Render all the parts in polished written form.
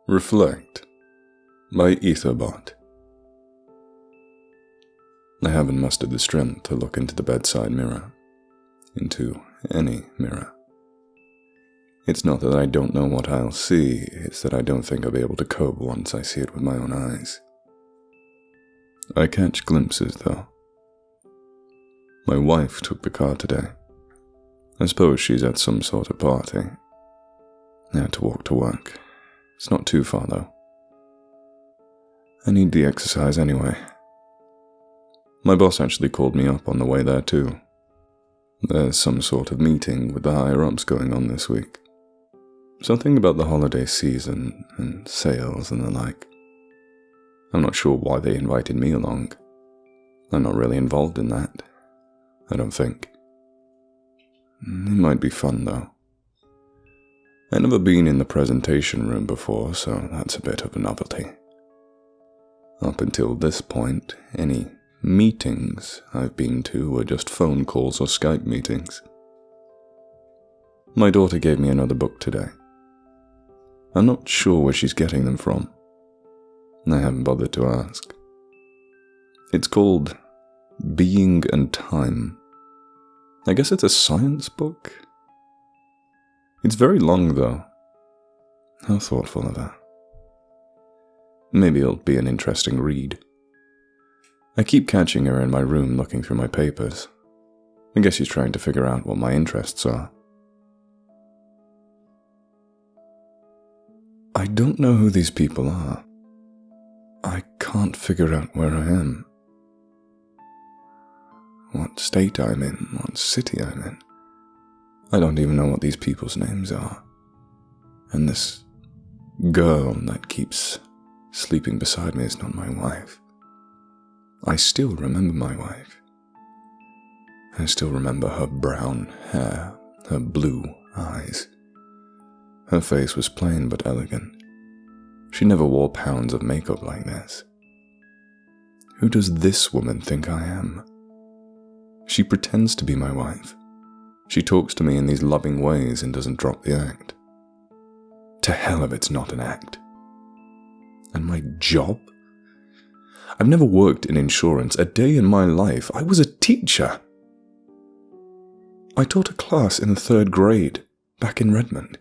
Reflect by Etherbot. I haven't mustered the strength to look into the bedside mirror, into any mirror. It's not that I don't know what I'll see, it's that I don't think I'll be able to cope once I see it with my own eyes. I catch glimpses, though. My wife took the car today. I suppose she's at some sort of party. I had to walk to work. It's not too far, though. I need the exercise anyway. My boss actually called me up on the way there, too. There's some sort of meeting with the higher-ups going on this week. Something about the holiday season and sales and the like. I'm not sure why they invited me along. I'm not really involved in that. I don't think. It might be fun, though. I've never been in the presentation room before, so that's a bit of a novelty. Up until this point, any meetings I've been to were just phone calls or Skype meetings. My daughter gave me another book today. I'm not sure where she's getting them from. I haven't bothered to ask. It's called Being and Time. I guess it's a science book. It's very long, though. How thoughtful of her. Maybe it'll be an interesting read. I keep catching her in my room looking through my papers. I guess she's trying to figure out what my interests are. I don't know who these people are. I can't figure out where I am. What state I'm in, what city I'm in. I don't even know what these people's names are. And this girl that keeps sleeping beside me is not my wife. I still remember my wife. I still remember her brown hair, her blue eyes. Her face was plain but elegant. She never wore pounds of makeup like this. Who does this woman think I am? She pretends to be my wife. She talks to me in these loving ways and doesn't drop the act. To hell if it's not an act. And my job? I've never worked in insurance a day in my life. I was a teacher. I taught a class in the 3rd grade, back in Redmond.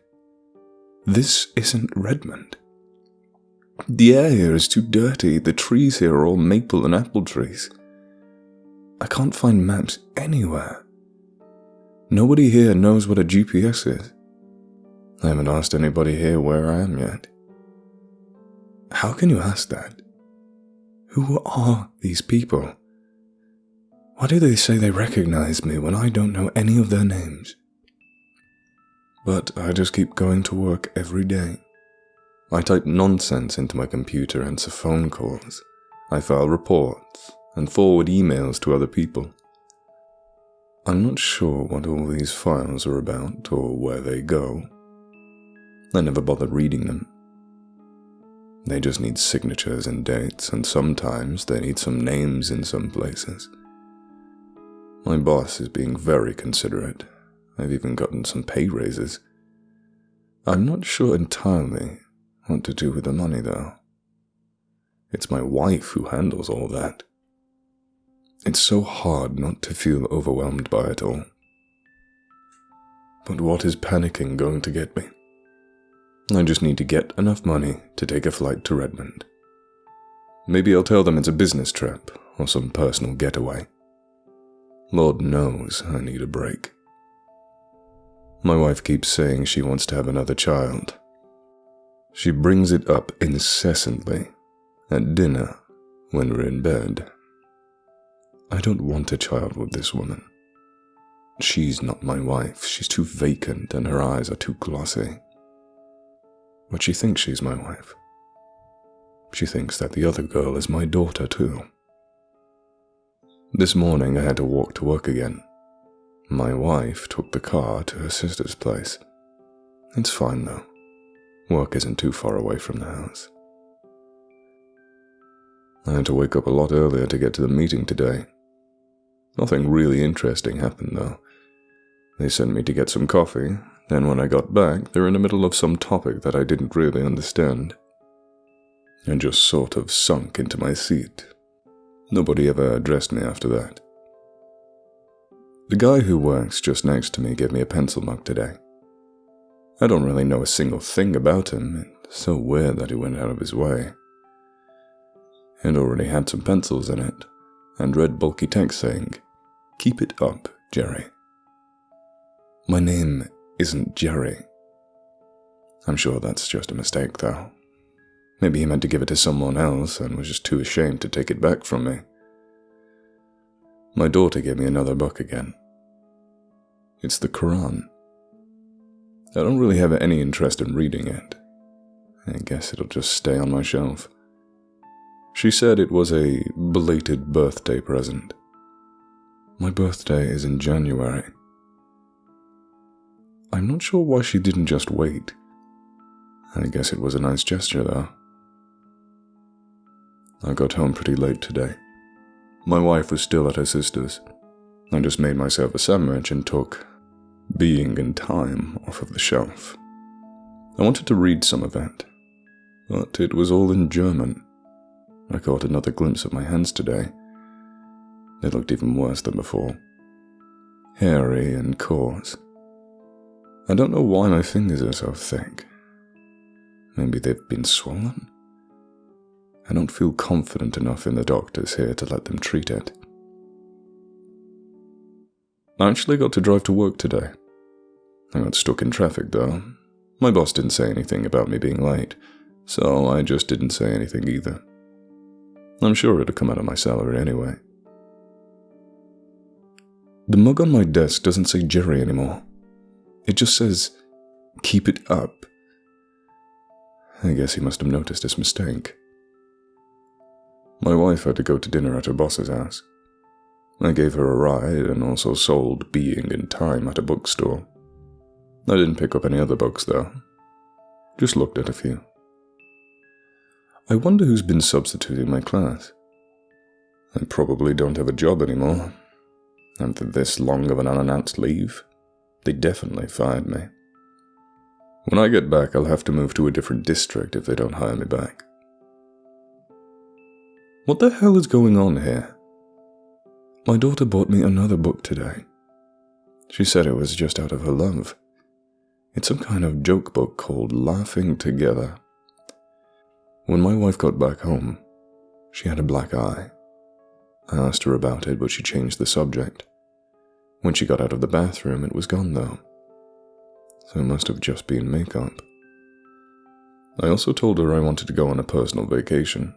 This isn't Redmond. The air here is too dirty. The trees here are all maple and apple trees. I can't find maps anywhere. Nobody here knows what a GPS is. I haven't asked anybody here where I am yet. How can you ask that? Who are these people? Why do they say they recognize me when I don't know any of their names? But I just keep going to work every day. I type nonsense into my computer, answer phone calls. I file reports and forward emails to other people. I'm not sure what all these files are about or where they go. I never bothered reading them. They just need signatures and dates, and sometimes they need some names in some places. My boss is being very considerate. I've even gotten some pay raises. I'm not sure entirely what to do with the money, though. It's my wife who handles all that. It's so hard not to feel overwhelmed by it all. But what is panicking going to get me? I just need to get enough money to take a flight to Redmond. Maybe I'll tell them it's a business trip or some personal getaway. Lord knows I need a break. My wife keeps saying she wants to have another child. She brings it up incessantly, at dinner, when we're in bed. I don't want a child with this woman. She's not my wife. She's too vacant and her eyes are too glossy. But she thinks she's my wife. She thinks that the other girl is my daughter too. This morning I had to walk to work again. My wife took the car to her sister's place. It's fine though. Work isn't too far away from the house. I had to wake up a lot earlier to get to the meeting today. Nothing really interesting happened though. They sent me to get some coffee, then when I got back, they were in the middle of some topic that I didn't really understand. and just sort of sunk into my seat. Nobody ever addressed me after that. The guy who works just next to me gave me a pencil mug today. I don't really know a single thing about him. It's so weird that he went out of his way. It already had some pencils in it, and read bulky text saying, "Keep it up, Jerry." My name isn't Jerry. I'm sure that's just a mistake, though. Maybe he meant to give it to someone else and was just too ashamed to take it back from me. My daughter gave me another book again. It's the Quran. I don't really have any interest in reading it. I guess it'll just stay on my shelf. She said it was a belated birthday present. My birthday is in January. I'm not sure why she didn't just wait. I guess it was a nice gesture, though. I got home pretty late today. My wife was still at her sister's. I just made myself a sandwich and took Being in Time off of the shelf. I wanted to read some of it, but it was all in German. I caught another glimpse of my hands today. They looked even worse than before. Hairy and coarse. I don't know why my fingers are so thick. Maybe they've been swollen? I don't feel confident enough in the doctors here to let them treat it. I actually got to drive to work today. I got stuck in traffic though. My boss didn't say anything about me being late, so I just didn't say anything either. I'm sure it'll come out of my salary anyway. The mug on my desk doesn't say Jerry anymore. It just says, "Keep it up." I guess he must have noticed his mistake. My wife had to go to dinner at her boss's house. I gave her a ride and also sold Being in Time at a bookstore. I didn't pick up any other books though. Just looked at a few. I wonder who's been substituting my class. I probably don't have a job anymore. After this long of an unannounced leave, they definitely fired me. When I get back, I'll have to move to a different district if they don't hire me back. What the hell is going on here? My daughter bought me another book today. She said it was just out of her love. It's some kind of joke book called Laughing Together. When my wife got back home, she had a black eye. I asked her about it, but she changed the subject. When she got out of the bathroom, it was gone though. So it must have just been makeup. I also told her I wanted to go on a personal vacation.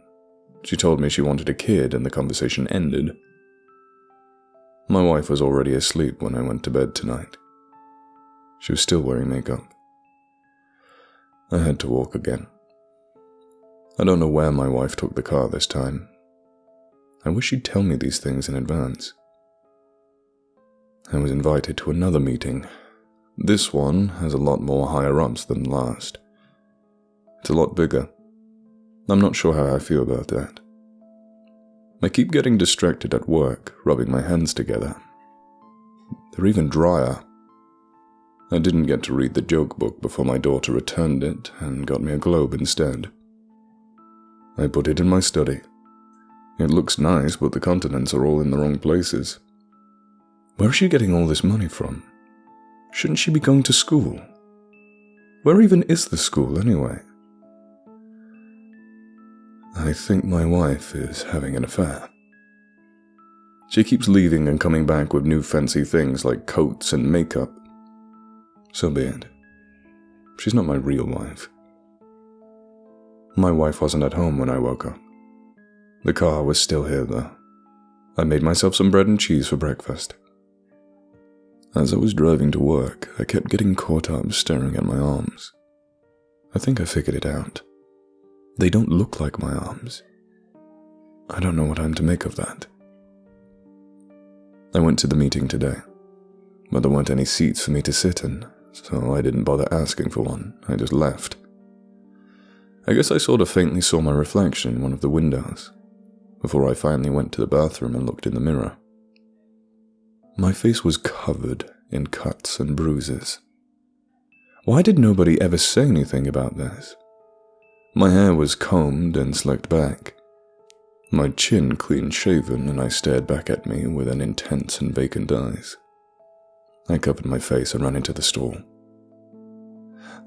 She told me she wanted a kid and the conversation ended. My wife was already asleep when I went to bed tonight. She was still wearing makeup. I had to walk again. I don't know where my wife took the car this time. I wish she'd tell me these things in advance. I was invited to another meeting. This one has a lot more higher-ups than last. It's a lot bigger. I'm not sure how I feel about that. I keep getting distracted at work, rubbing my hands together. They're even drier. I didn't get to read the joke book before my daughter returned it and got me a globe instead. I put it in my study. It looks nice, but the continents are all in the wrong places. Where is she getting all this money from? Shouldn't she be going to school? Where even is the school anyway? I think my wife is having an affair. She keeps leaving and coming back with new fancy things like coats and makeup. So be it. She's not my real wife. My wife wasn't at home when I woke up. The car was still here though. I made myself some bread and cheese for breakfast. As I was driving to work, I kept getting caught up staring at my arms. I think I figured it out. They don't look like my arms. I don't know what I'm to make of that. I went to the meeting today, but there weren't any seats for me to sit in, so I didn't bother asking for one. I just left. I guess I sort of faintly saw my reflection in one of the windows, before I finally went to the bathroom and looked in the mirror. My face was covered in cuts and bruises. Why did nobody ever say anything about this? My hair was combed and slicked back, my chin clean-shaven, and I stared back at me with an intense and vacant eyes. I covered my face and ran into the stall.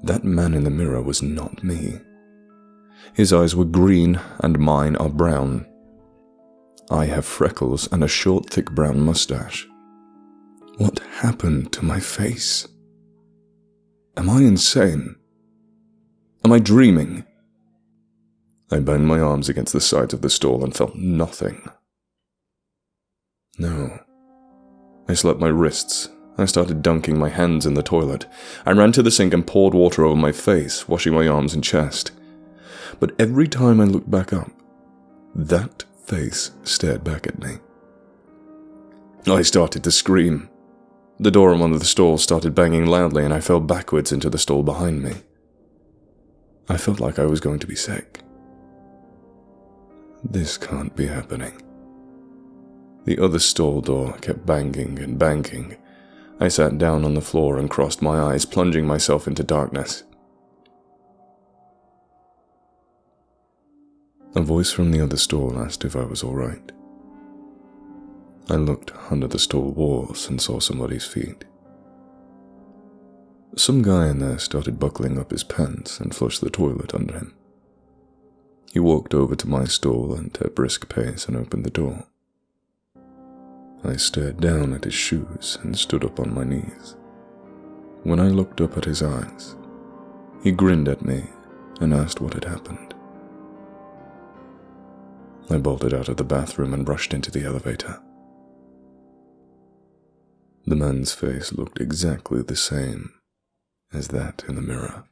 That man in the mirror was not me. His eyes were green and mine are brown. I have freckles and a short, thick brown mustache. What happened to my face? Am I insane? Am I dreaming? I banged my arms against the sides of the stall and felt nothing. No. I slapped my wrists. I started dunking my hands in the toilet. I ran to the sink and poured water over my face, washing my arms and chest. But every time I looked back up, that face stared back at me. I started to scream. The door on one of the stalls started banging loudly and I fell backwards into the stall behind me. I felt like I was going to be sick. This can't be happening. The other stall door kept banging and banging. I sat down on the floor and crossed my eyes, plunging myself into darkness. A voice from the other stall asked if I was all right. I looked under the stall walls and saw somebody's feet. Some guy in there started buckling up his pants and flushed the toilet under him. He walked over to my stall at a brisk pace and opened the door. I stared down at his shoes and stood up on my knees. When I looked up at his eyes, he grinned at me and asked what had happened. I bolted out of the bathroom and rushed into the elevator. The man's face looked exactly the same as that in the mirror.